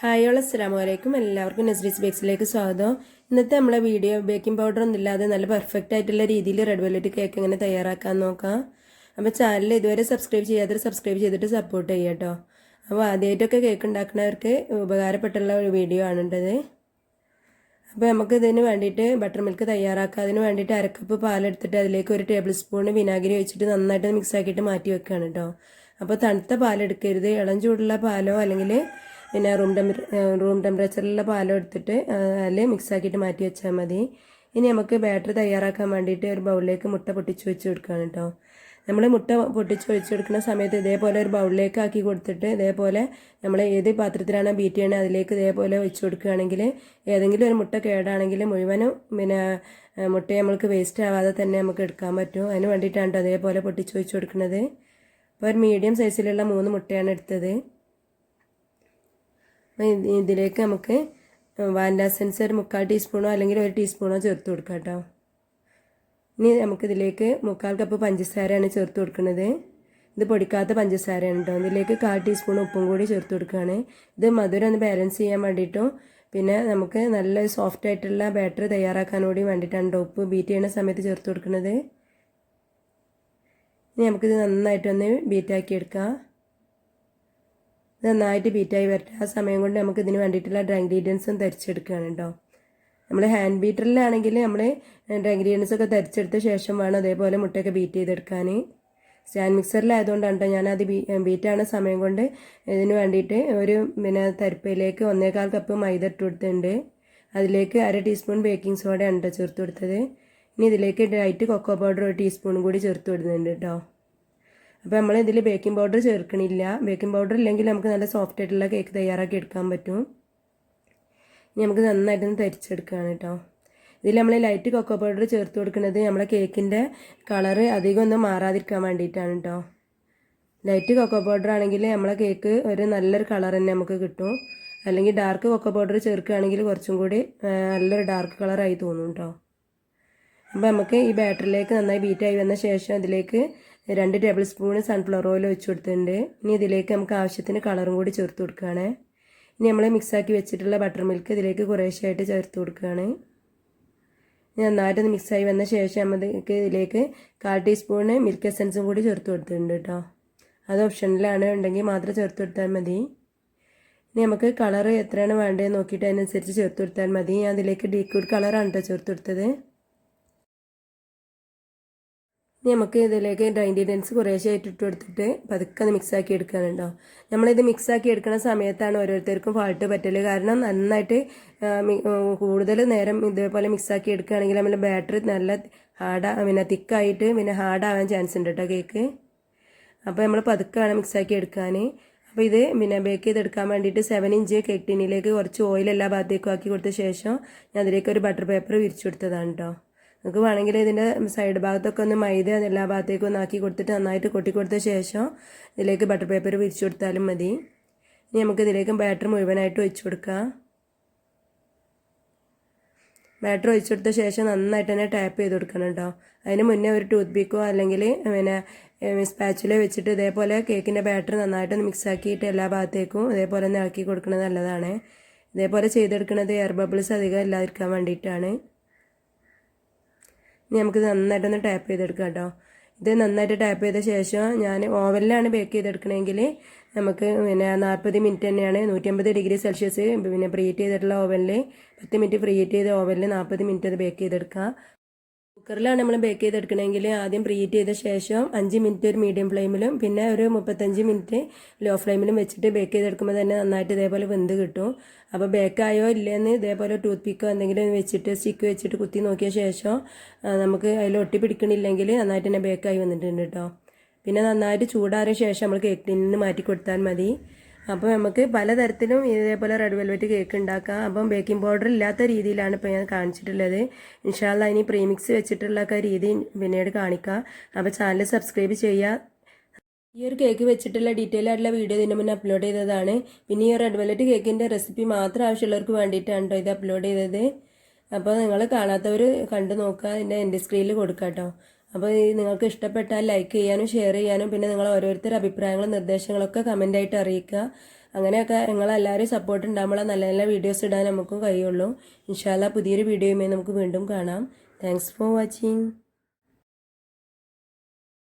Hi all അസ്സലാമു അലൈക്കും. എല്ലാവർക്കും നസ്രീസ് ബേക്സിലേക്ക് സ്വാഗതം. ഇന്നത്തെ നമ്മളെ വീഡിയോ ബേക്കിംഗ് പൗഡർ ഒന്നും ഇല്ലാതെ നല്ല പെർഫെക്റ്റ് ആയിട്ടുള്ള രീതിയിൽ റെഡ് വെൽവെറ്റ് കേക്ക് എങ്ങനെ തയ്യാറാക്കാൻ നോക്കാം. അപ്പോൾ ചാനൽ ഇതുവരെ സബ്സ്ക്രൈബ് ചെയ്യാതെ സബ്സ്ക്രൈബ് ചെയ്തിട്ട് സപ്പോർട്ട് ചെയ്യുക കേട്ടോ. അപ്പോൾ ആദ്യമായിട്ടൊക്കെ കേക്ക് ഉണ്ടാക്കുന്നവർക്ക് ഉപകാരപ്പെട്ടുള്ള ഒരു വീഡിയോ ആണുണ്ടത്. അപ്പോൾ നമുക്ക് ഇതിന് വേണ്ടിയിട്ട് ബട്ടർ മിൽക്ക് തയ്യാറാക്കാം. അതിന് വേണ്ടിയിട്ട് അരക്കപ്പ് പാലെടുത്തിട്ട് അതിലേക്ക് 1 ടേബിൾ സ്പൂൺ വിനാഗിരി ഒഴിച്ചിട്ട് നന്നായിട്ട് മിക്സ് ആക്കിയിട്ട് മാറ്റി വെക്കുകയാണ് കേട്ടോ. അപ്പോൾ തണുത്ത പാലെടുക്കരുത്, ഇളം ചൂടുള്ള പാലോ അല്ലെങ്കിൽ പിന്നെ റൂം ടെമ്പറേച്ചറിലുള്ള പാലോ എടുത്തിട്ട് അതിൽ മിക്സ് ആക്കിയിട്ട് മാറ്റി വെച്ചാൽ മതി. ഇനി നമുക്ക് ബാറ്റർ തയ്യാറാക്കാൻ വേണ്ടിയിട്ട് ഒരു ബൗളിലേക്ക് മുട്ട പൊട്ടിച്ച് വെച്ച് കൊടുക്കുകയാണ് കേട്ടോ. നമ്മൾ മുട്ട പൊട്ടിച്ച് ഒഴിച്ച് കൊടുക്കുന്ന സമയത്ത് ഇതേപോലെ ഒരു ബൗളിലേക്ക് ആക്കി കൊടുത്തിട്ട് ഇതേപോലെ നമ്മൾ ഏത് പാത്രത്തിലാണ് ബീറ്റ് ചെയ്യണത് അതിലേക്ക് ഇതേപോലെ ഒഴിച്ച് കൊടുക്കുകയാണെങ്കിൽ ഏതെങ്കിലും ഒരു മുട്ട കേടാണെങ്കിൽ മുഴുവനും പിന്നെ മുട്ട നമ്മൾക്ക് വേസ്റ്റ് ആവാതെ തന്നെ നമുക്ക് എടുക്കാൻ പറ്റും. അതിന് വേണ്ടിയിട്ടാണ് അതേപോലെ പൊട്ടിച്ച് ഒഴിച്ച് കൊടുക്കുന്നത്. അപ്പോൾ ഒരു മീഡിയം സൈസിലുള്ള 3 മുട്ടയാണ് എടുത്തത്. ഇതിലേക്ക് നമുക്ക് വാനില എസൻസ് ഒരു 3/4 ടീസ്പൂണോ അല്ലെങ്കിൽ 1 ടീസ്പൂണോ ചേർത്ത് കൊടുക്കാം കേട്ടോ. ഇനി നമുക്കിതിലേക്ക് 3/4 കപ്പ് പഞ്ചസാരയാണ് ചേർത്ത് കൊടുക്കുന്നത്. ഇത് പൊടിക്കാത്ത പഞ്ചസാരയാണ് കേട്ടോ. ഇതിലേക്ക് 1/4 ടീസ്പൂൺ ഉപ്പും കൂടി ചേർത്ത് കൊടുക്കുകയാണ്. ഇത് മധുരം ഒന്ന് ബാലൻസ് ചെയ്യാൻ വേണ്ടിയിട്ടും പിന്നെ നമുക്ക് നല്ല സോഫ്റ്റ് ആയിട്ടുള്ള ബാറ്റർ തയ്യാറാക്കാൻ കൂടി വേണ്ടിയിട്ടാണ് കേട്ടോ ഉപ്പ് ബീറ്റ് ചെയ്യുന്ന സമയത്ത് ചേർത്ത് കൊടുക്കുന്നത്. ഇനി നമുക്കിത് നന്നായിട്ടൊന്ന് ബീറ്റാക്കി എടുക്കാം. ഇത് നന്നായിട്ട് ബീറ്റായി വരട്ടെ. ആ സമയം കൊണ്ട് നമുക്ക് ഇതിന് വേണ്ടിയിട്ടുള്ള ഡ്രൈ ഇൻഗ്രീഡിയൻസും തരിച്ചെടുക്കുകയാണ് കേട്ടോ. നമ്മൾ ഹാൻഡ് ബീറ്ററിലാണെങ്കിൽ നമ്മൾ ഡ്രൈ ഇൻഗ്രീഡിയൻസ് ഒക്കെ തരിച്ചെടുത്ത ശേഷം വേണം അതേപോലെ മുട്ടയൊക്കെ ബീറ്റ് ചെയ്തെടുക്കാൻ. സ്റ്റാൻഡ് മിക്സറിലായതുകൊണ്ടാണ് കേട്ടോ ഞാനത് ബീറ്റാണ് സമയം കൊണ്ട് ഇതിന് വേണ്ടിയിട്ട് ഒരു പിന്നെ തരിപ്പയിലേക്ക് 1/4 കപ്പ് മൈദ ഇട്ട് കൊടുത്തിട്ടുണ്ട്. അതിലേക്ക് 1/2 ടീസ്പൂൺ ബേക്കിംഗ് സോഡയാണ് കേട്ടോ ചേർത്ത് കൊടുത്തത്. ഇനി ഇതിലേക്ക് ഡ്രൈറ്റ് കൊക്കോ പൗഡർ 1 ടീസ്പൂണും കൂടി ചേർത്ത് കൊടുക്കുന്നുണ്ട് കേട്ടോ. അപ്പോൾ നമ്മൾ ഇതിൽ ബേക്കിംഗ് പൗഡർ ചേർക്കണില്ല. ബേക്കിംഗ് പൗഡർ ഇല്ലെങ്കിൽ നമുക്ക് നല്ല സോഫ്റ്റ് ആയിട്ടുള്ള കേക്ക് തയ്യാറാക്കി എടുക്കാൻ പറ്റും. ഇനി നമുക്ക് നന്നായിട്ടൊന്ന് തരിച്ചെടുക്കുകയാണ് കേട്ടോ. ഇതിൽ നമ്മൾ ലൈറ്റ് കൊക്കോ പൗഡർ ചേർത്ത് കൊടുക്കുന്നത് നമ്മളെ കേക്കിൻ്റെ കളറ് അധികം ഒന്നും മാറാതിരിക്കാൻ വേണ്ടിയിട്ടാണ് കേട്ടോ. ലൈറ്റ് കൊക്കോ പൗഡർ ആണെങ്കിൽ നമ്മളെ കേക്ക് ഒരു നല്ലൊരു കളർ തന്നെ നമുക്ക് കിട്ടും. അല്ലെങ്കിൽ ഡാർക്ക് കൊക്കോ പൗഡർ ചേർക്കുകയാണെങ്കിൽ കുറച്ചും കൂടി നല്ലൊരു ഡാർക്ക് കളറായി തോന്നും കേട്ടോ. അപ്പോൾ നമുക്ക് ഈ ബാറ്ററിലേക്ക് നന്നായി ബീറ്റായി വന്ന ശേഷം ഇതിലേക്ക് 2 ടേബിൾ സ്പൂൺ സൺഫ്ലവർ ഓയിൽ ഒഴിച്ച് കൊടുത്തിട്ടുണ്ട്. ഇനി ഇതിലേക്ക് നമുക്ക് ആവശ്യത്തിന് കളറും കൂടി ചേർത്ത് കൊടുക്കുകയാണ്. ഇനി നമ്മൾ മിക്സാക്കി വെച്ചിട്ടുള്ള ബട്ടർ മിൽക്ക് ഇതിലേക്ക് കുറേശ്ശായിട്ട് ചേർത്ത് കൊടുക്കുകയാണ്. നന്നായിട്ടൊന്ന് മിക്സായി വന്ന ശേഷം നമുക്ക് ഇതിലേക്ക് 1/4 ടീസ്പൂൺ മിൽക്ക് എസൻസും കൂടി ചേർത്ത് കൊടുത്തിട്ടുണ്ട് കേട്ടോ. അത് ഓപ്ഷനിലാണ്, ഉണ്ടെങ്കിൽ മാത്രം ചേർത്ത് കൊടുത്താൽ മതി. ഇനി നമുക്ക് കളർ എത്രയാണ് വേണ്ടത് നോക്കിയിട്ട് അതിനനുസരിച്ച് ചേർത്ത് കൊടുത്താൽ മതി. ഞാൻ അതിലേക്ക് ലിക്വിഡ് കളറാണ് കേട്ടോ ചേർത്ത് കൊടുത്തത്. ഇനി നമുക്ക് ഇതിലേക്ക് ഡ്രൈ ഇൻഗ്രീഡിയൻസ് കുറേശ്ശായിട്ട് ഇട്ട് കൊടുത്തിട്ട് പതുക്കെ അത് മിക്സാക്കി എടുക്കാനുണ്ടോ. നമ്മളിത് മിക്സാക്കി എടുക്കുന്ന സമയത്താണ് ഓരോരുത്തർക്കും ഫാൾട്ട് പറ്റല്. കാരണം നന്നായിട്ട് കൂടുതൽ നേരം ഇതേപോലെ മിക്സാക്കി എടുക്കുകയാണെങ്കിൽ നമ്മൾ ബാറ്ററി നല്ല പിന്നെ തിക്കായിട്ട് പിന്നെ ഹാർഡാവാൻ ചാൻസ് ഉണ്ട് കേട്ടോ കേക്ക്. അപ്പോൾ നമ്മൾ പതുക്കെ വേണം മിക്സാക്കി എടുക്കാൻ. അപ്പോൾ ഇത് പിന്നെ ബേക്ക് ചെയ്തെടുക്കാൻ വേണ്ടിയിട്ട് 7 ഇഞ്ച് കേക്ക് ടിന്നിലേക്ക് കുറച്ച് ഓയിൽ എല്ലാ ഭാഗത്തേക്കും ആക്കി കൊടുത്ത ശേഷം ഞാൻ അതിലേക്ക് ഒരു ബട്ടർ പേപ്പർ വിരിച്ചു കൊടുത്തതാണ് കേട്ടോ. നമുക്ക് വേണമെങ്കിൽ ഇതിൻ്റെ സൈഡ് ഭാഗത്തൊക്കെ ഒന്ന് മൈദ എല്ലാ ഭാഗത്തേക്കും ഒന്ന് ആക്കി കൊടുത്തിട്ട് നന്നായിട്ട് കൊട്ടിക്കൊടുത്ത ശേഷം ഇതിലേക്ക് ബട്ടർ പേപ്പർ വിരിച്ചു കൊടുത്താലും മതി. ഇനി നമുക്ക് ഇതിലേക്ക് ബാറ്റർ മുഴുവനായിട്ട് ഒഴിച്ചു കൊടുക്കാം. ബാറ്റർ ഒഴിച്ചു കൊടുത്ത ശേഷം നന്നായിട്ട് തന്നെ ടാപ്പ് ചെയ്ത് കൊടുക്കണം കേട്ടോ. അതിന് മുന്നേ ഒരു ടൂത്ത് പിക്കോ അല്ലെങ്കിൽ പിന്നെ സ്പാച്ചുല വെച്ചിട്ട് ഇതേപോലെ കേക്കിൻ്റെ ബാറ്റർ നന്നായിട്ടൊന്ന് മിക്സ് ആക്കിയിട്ട് എല്ലാ ഭാഗത്തേക്കും ഇതേപോലെ ഒന്ന് ഇളക്കി കൊടുക്കുന്നത് നല്ലതാണ്. ഇതേപോലെ ചെയ്തെടുക്കുന്നത് എയർ ബബിൾസ് അധികം ഇല്ലാതിരിക്കാൻ വേണ്ടിയിട്ടാണ്. ഇനി നമുക്കിത് നന്നായിട്ടൊന്ന് ടാപ്പ് ചെയ്തെടുക്കാം കേട്ടോ. ഇത് നന്നായിട്ട് ടാപ്പ് ചെയ്ത ശേഷം ഞാൻ ഓവനിലാണ് ബേക്ക് ചെയ്തെടുക്കണമെങ്കിൽ നമുക്ക് പിന്നെ 40 മിനിറ്റ് തന്നെയാണ് 150 ഡിഗ്രി സെൽഷ്യസ് പിന്നെ പ്രീഹീറ്റ് ചെയ്തിട്ടുള്ള ഓവനിൽ 10 മിനിറ്റ് പ്രീഹീറ്റ് ചെയ്ത ഓവനിൽ 40 മിനിറ്റ് അത് ബേക്ക് ചെയ്തെടുക്കാം. കുക്കറിലാണ് നമ്മൾ ബേക്ക് ചെയ്തെടുക്കണമെങ്കിൽ ആദ്യം പ്രീഹീറ്റ് ചെയ്ത ശേഷം 5 മിനിറ്റ് ഒരു മീഡിയം ഫ്ലെയിമിലും പിന്നെ ഒരു 35 മിനിറ്റ് ലോ ഫ്ലെയിമിലും വെച്ചിട്ട് ബേക്ക് ചെയ്തെടുക്കുമ്പോൾ തന്നെ നന്നായിട്ട് ഇതേപോലെ വെന്ത് കിട്ടും. അപ്പോൾ ബേക്കായോ ഇല്ലയെന്ന് ഇതേപോലെ ടൂത്ത് പിക്കോ എന്തെങ്കിലും വെച്ചിട്ട് സ്റ്റിക്ക് വെച്ചിട്ട് കുത്തി നോക്കിയ ശേഷം നമുക്ക് അതിൽ ഒട്ടി പിടിക്കണില്ലെങ്കിൽ നന്നായിട്ട് തന്നെ ബേക്കായി വന്നിട്ടുണ്ട് കേട്ടോ. പിന്നെ നന്നായിട്ട് ചൂടാറിയ ശേഷം നമ്മൾ കേക്ക് ടിന്നിന് മാറ്റി കൊടുത്താൽ മതി. അപ്പോൾ നമുക്ക് പലതരത്തിലും ഇതേപോലെ റെഡ് വെൽവെറ്റ് കേക്ക് ഉണ്ടാക്കാം. അപ്പം ബേക്കിംഗ് പൗഡർ ഇല്ലാത്ത രീതിയിലാണ് ഇപ്പോൾ ഞാൻ കാണിച്ചിട്ടുള്ളത്. ഇൻഷാ അല്ലാഹ് ഇനി പ്രീമിക്സ് വെച്ചിട്ടുള്ള രീതി പിന്നീട് കാണിക്കാം. അപ്പോൾ ചാനൽ സബ്സ്ക്രൈബ് ചെയ്യുക. ഈ ഒരു കേക്ക് വെച്ചിട്ടുള്ള ഡീറ്റെയിൽ ആയിട്ടുള്ള വീഡിയോ ഇതിന് മുന്നേ അപ്ലോഡ് ചെയ്തതാണ്. പിന്നെ ഈ റെഡ് വെൽവെറ്റ് കേക്കിൻ്റെ റെസിപ്പി മാത്രം ആവശ്യമുള്ളവർക്ക് വേണ്ടിയിട്ടാണ് കേട്ടോ ഇത് അപ്ലോഡ് ചെയ്തത്. അപ്പോൾ നിങ്ങൾ കാണാത്തവർ കണ്ടു നോക്കുക, ഇതിൻ്റെ എൻ്റെ സ്ക്രീനിൽ കൊടുക്കാം കേട്ടോ. അപ്പോൾ നിങ്ങൾക്ക് ഇഷ്ടപ്പെട്ടാൽ ലൈക്ക് ചെയ്യാനും ഷെയർ ചെയ്യാനും പിന്നെ നിങ്ങൾ ഓരോരുത്തരുടെ അഭിപ്രായങ്ങളും നിർദ്ദേശങ്ങളൊക്കെ കമൻ്റായിട്ട് അറിയിക്കുക. അങ്ങനെയൊക്കെ നിങ്ങളെല്ലാവരും സപ്പോർട്ട് ഉണ്ടാകുമ്പോൾ നല്ല നല്ല വീഡിയോസ് ഇടാൻ നമുക്കും കഴിയുള്ളൂ. ഇൻഷാ അല്ലാഹ് പുതിയൊരു വീഡിയോയുമായി നമുക്ക് വീണ്ടും കാണാം. Thanks for watching.